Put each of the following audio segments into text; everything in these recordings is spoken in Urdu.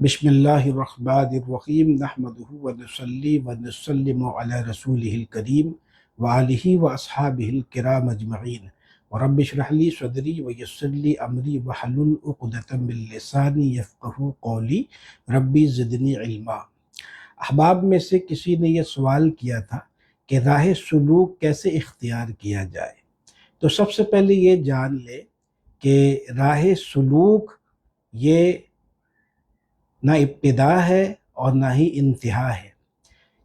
بسم اللہ الرحمن الرحیم نحمدہ ونصلی ونسلم علی رسولہ الکریم وآلہ واصحابہ الکرام اجمعین ورب اشرح لی صدری ویسر لی امری واحلل عقدۃ من لسانی یفقہوا قولی ربی زدنی علما۔ احباب میں سے کسی نے یہ سوال کیا تھا کہ راہ سلوک کیسے اختیار کیا جائے، تو سب سے پہلے یہ جان لے کہ راہ سلوک یہ نہ ابتدا ہے اور نہ ہی انتہا ہے۔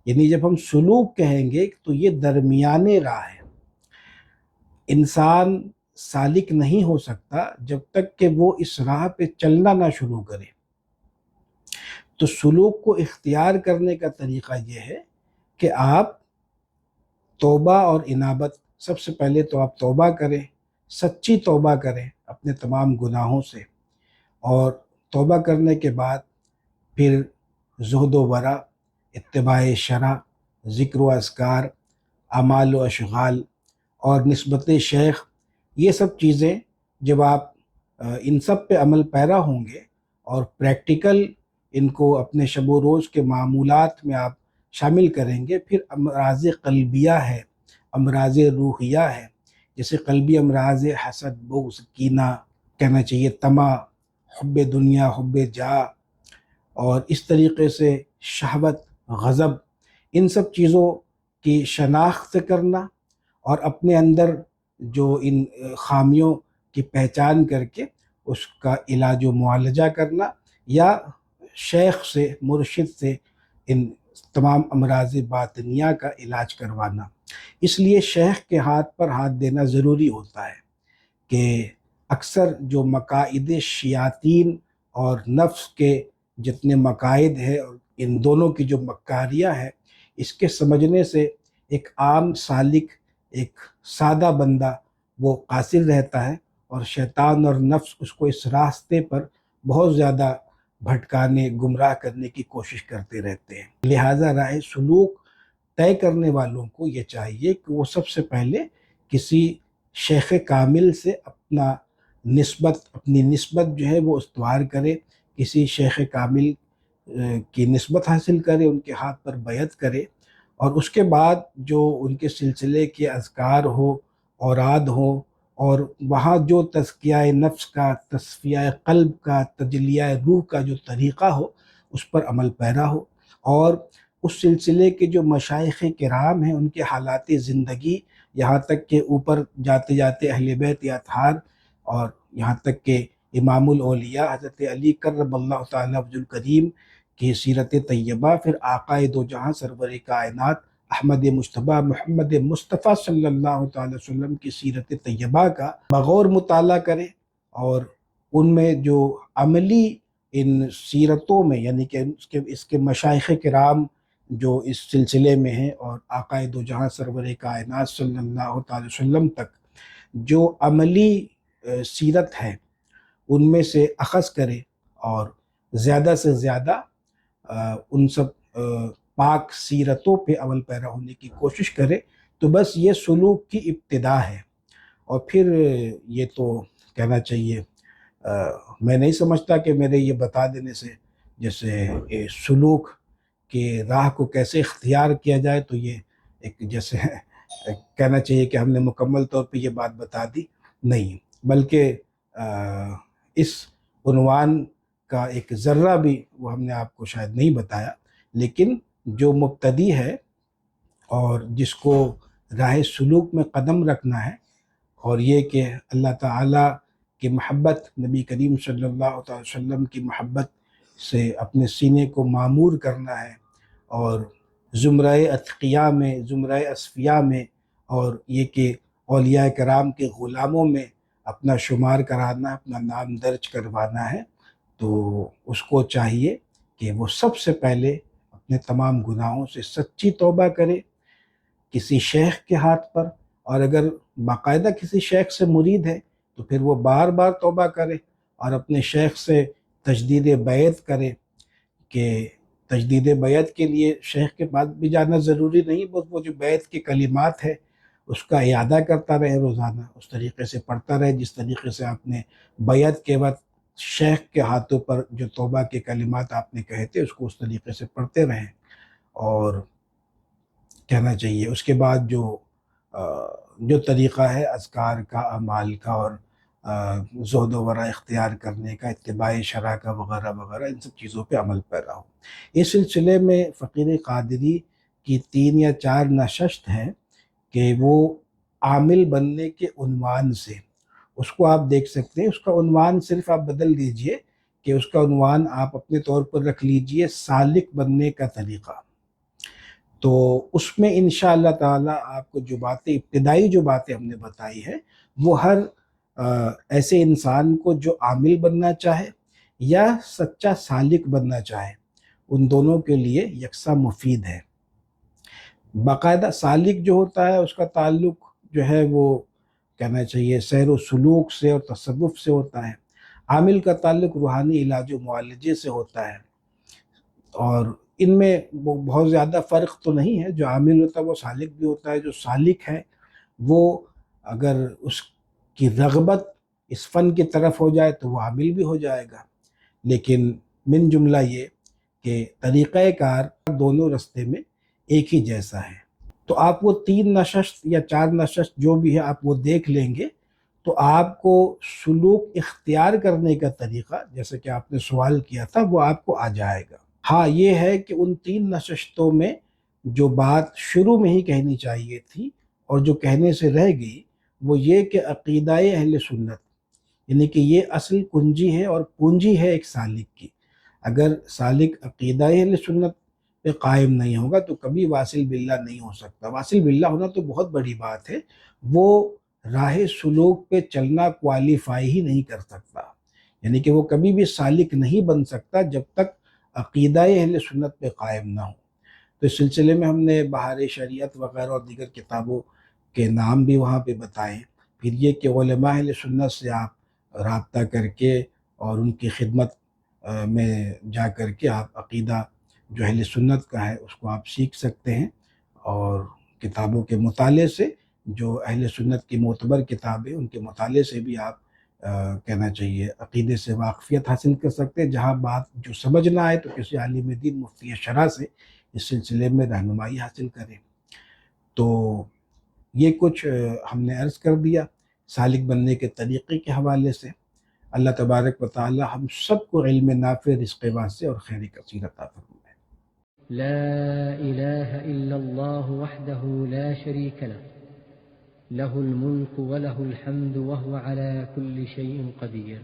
یعنی جب ہم سلوک کہیں گے تو یہ درمیانے راہ ہے۔ انسان سالک نہیں ہو سکتا جب تک کہ وہ اس راہ پہ چلنا نہ شروع کرے۔ تو سلوک کو اختیار کرنے کا طریقہ یہ ہے کہ آپ توبہ اور انابت، سب سے پہلے تو آپ توبہ کریں، سچی توبہ کریں اپنے تمام گناہوں سے، اور توبہ کرنے کے بعد پھر زہد و ورع، اتباع شرع، ذکر و اذکار، اعمال و اشغال اور نسبت شیخ، یہ سب چیزیں جب آپ ان سب پہ عمل پیرا ہوں گے اور پریکٹیکل ان کو اپنے شب و روز کے معمولات میں آپ شامل کریں گے، پھر امراض قلبیہ ہے، امراض روحیہ ہے، جیسے قلبی امراض حسد، بغض، کینہ، کہنا چاہیے طمع، حب دنیا، حب جاہ، اور اس طریقے سے شہوت، غضب، ان سب چیزوں کی شناخت کرنا اور اپنے اندر جو ان خامیوں کی پہچان کر کے اس کا علاج و معالجہ کرنا، یا شیخ سے، مرشد سے ان تمام امراض باطنیہ کا علاج کروانا۔ اس لیے شیخ کے ہاتھ پر ہاتھ دینا ضروری ہوتا ہے کہ اکثر جو مقاعد شیاطین اور نفس کے جتنے مقاعد ہیں اور ان دونوں کی جو مکاریاں ہیں، اس کے سمجھنے سے ایک عام سالک، ایک سادہ بندہ وہ قاصر رہتا ہے، اور شیطان اور نفس اس کو اس راستے پر بہت زیادہ بھٹکانے، گمراہ کرنے کی کوشش کرتے رہتے ہیں۔ لہٰذا راہ سلوک طے کرنے والوں کو یہ چاہیے کہ وہ سب سے پہلے کسی شیخ کامل سے اپنی نسبت جو ہے وہ استوار کرے، کسی شیخ کامل کی نسبت حاصل کرے، ان کے ہاتھ پر بیعت کرے، اور اس کے بعد جو ان کے سلسلے کے اذکار ہو، اوراد ہو، اور وہاں جو تزکیہ نفس کا، تصفیہ قلب کا، تجلیہ روح کا جو طریقہ ہو، اس پر عمل پیرا ہو، اور اس سلسلے کے جو مشائخ کرام ہیں ان کے حالات زندگی، یہاں تک کہ اوپر جاتے جاتے اہل بیت اطہار، اور یہاں تک کہ امام الاولیاء حضرت علی کرم اللہ تعالیٰ وجہ الکریم کی سیرت طیبہ، پھر آقائے دو جہاں سرور کائنات احمد مجتبیٰ محمد مصطفیٰ صلی اللہ تعالی وسلم کی سیرت طیبہ کا بغور مطالعہ کرے، اور ان میں جو عملی ان سیرتوں میں، یعنی کہ اس کے مشائخ کرام جو اس سلسلے میں ہیں، اور آقائے دو جہاں سرور کائنات صلی اللہ تعالی وسلم تک جو عملی سیرت ہے، ان میں سے اخذ کرے، اور زیادہ سے زیادہ ان سب پاک سیرتوں پہ عمل پیرا ہونے کی کوشش کرے، تو بس یہ سلوک کی ابتدا ہے۔ اور پھر یہ تو کہنا چاہیے، میں نہیں سمجھتا کہ میرے یہ بتا دینے سے جیسے سلوک کے راہ کو کیسے اختیار کیا جائے، تو یہ ایک جیسے کہنا چاہیے کہ ہم نے مکمل طور پہ یہ بات بتا دی، نہیں، بلکہ اس عنوان کا ایک ذرہ بھی وہ ہم نے آپ کو شاید نہیں بتایا، لیکن جو مبتدی ہے اور جس کو راہ سلوک میں قدم رکھنا ہے، اور یہ کہ اللہ تعالیٰ کی محبت، نبی کریم صلی اللہ علیہ وسلم کی محبت سے اپنے سینے کو معمور کرنا ہے، اور زمرہ اتقیاء میں، زمرہ اصفیاء میں، اور یہ کہ اولیاء کرام کے غلاموں میں اپنا شمار کرانا، اپنا نام درج کروانا ہے، تو اس کو چاہیے کہ وہ سب سے پہلے اپنے تمام گناہوں سے سچی توبہ کرے، کسی شیخ کے ہاتھ پر، اور اگر باقاعدہ کسی شیخ سے مرید ہے تو پھر وہ بار بار توبہ کرے، اور اپنے شیخ سے تجدید بیعت کرے، کہ تجدید بیعت کے لیے شیخ کے پاس بھی جانا ضروری نہیں، بس وہ جو بیعت کے کلمات ہے اس کا اعادہ کرتا رہے روزانہ، اس طریقے سے پڑھتا رہے جس طریقے سے آپ نے بیعت کے وقت شیخ کے ہاتھوں پر جو توبہ کے کلمات آپ نے کہے تھے اس کو اس طریقے سے پڑھتے رہیں، اور کہنا چاہیے اس کے بعد جو طریقہ ہے اذکار کا، اعمال کا، اور زہد و ورع اختیار کرنے کا، اتباع شرع کا وغیرہ وغیرہ، ان سب چیزوں پہ عمل پیرا ہو۔ اس سلسلے میں فقیر قادری کی 3 یا 4 نشست ہیں کہ وہ عامل بننے کے عنوان سے، اس کو آپ دیکھ سکتے ہیں، اس کا عنوان صرف آپ بدل دیجئے کہ اس کا عنوان آپ اپنے طور پر رکھ لیجئے سالک بننے کا طریقہ۔ تو اس میں انشاءاللہ تعالی آپ کو جو باتیں، ابتدائی جو باتیں ہم نے بتائی ہیں، وہ ہر ایسے انسان کو جو عامل بننا چاہے یا سچا سالک بننا چاہے، ان دونوں کے لیے یکساں مفید ہے۔ باقاعدہ سالک جو ہوتا ہے اس کا تعلق جو ہے وہ کہنا چاہیے سیر و سلوک سے اور تصوف سے ہوتا ہے، عامل کا تعلق روحانی علاج و معالجے سے ہوتا ہے، اور ان میں بہت زیادہ فرق تو نہیں ہے، جو عامل ہوتا ہے وہ سالک بھی ہوتا ہے، جو سالک ہے وہ اگر اس کی رغبت اس فن کی طرف ہو جائے تو وہ عامل بھی ہو جائے گا، لیکن من جملہ یہ کہ طریقہ کار دونوں رستے میں ایک ہی جیسا ہے۔ تو آپ وہ 3 نشست یا 4 نشست جو بھی ہے آپ وہ دیکھ لیں گے تو آپ کو سلوک اختیار کرنے کا طریقہ، جیسے کہ آپ نے سوال کیا تھا، وہ آپ کو آ جائے گا۔ ہاں یہ ہے کہ ان 3 نشستوں میں جو بات شروع میں ہی کہنی چاہیے تھی اور جو کہنے سے رہ گئی، وہ یہ کہ عقیدہ اہل سنت، یعنی کہ یہ اصل کنجی ہے اور پونجی ہے ایک سالک کی۔ اگر سالک عقیدہ اہل سنت پہ قائم نہیں ہوگا تو کبھی واصل باللہ نہیں ہو سکتا۔ واصل باللہ ہونا تو بہت بڑی بات ہے، وہ راہ سلوک پہ چلنا کوالیفائی ہی نہیں کر سکتا، یعنی کہ وہ کبھی بھی سالک نہیں بن سکتا جب تک عقیدہ اہل سنت پہ قائم نہ ہو۔ تو اس سلسلے میں ہم نے بہار شریعت وغیرہ اور دیگر کتابوں کے نام بھی وہاں پہ بتائے۔ پھر یہ کہ علماء اہل سنت سے آپ رابطہ کر کے اور ان کی خدمت میں جا کر کے آپ عقیدہ جو اہل سنت کا ہے اس کو آپ سیکھ سکتے ہیں، اور کتابوں کے مطالعے سے، جو اہل سنت کی معتبر کتابیں ان کے مطالعے سے بھی آپ کہنا چاہیے عقیدے سے واقفیت حاصل کر سکتے ہیں۔ جہاں بات جو سمجھ نہ آئے تو کسی عالم دین مفتی شرع سے اس سلسلے میں رہنمائی حاصل کریں۔ تو یہ کچھ ہم نے عرض کر دیا سالک بننے کے طریقے کے حوالے سے۔ اللہ تبارک و تعالی ہم سب کو علم نافع، رزق واسع اور خیر کثیر عطا فرمائے۔ لا إله إلا الله وحده لا شريك له له الملك وله الحمد وهو على كل شيء قدير۔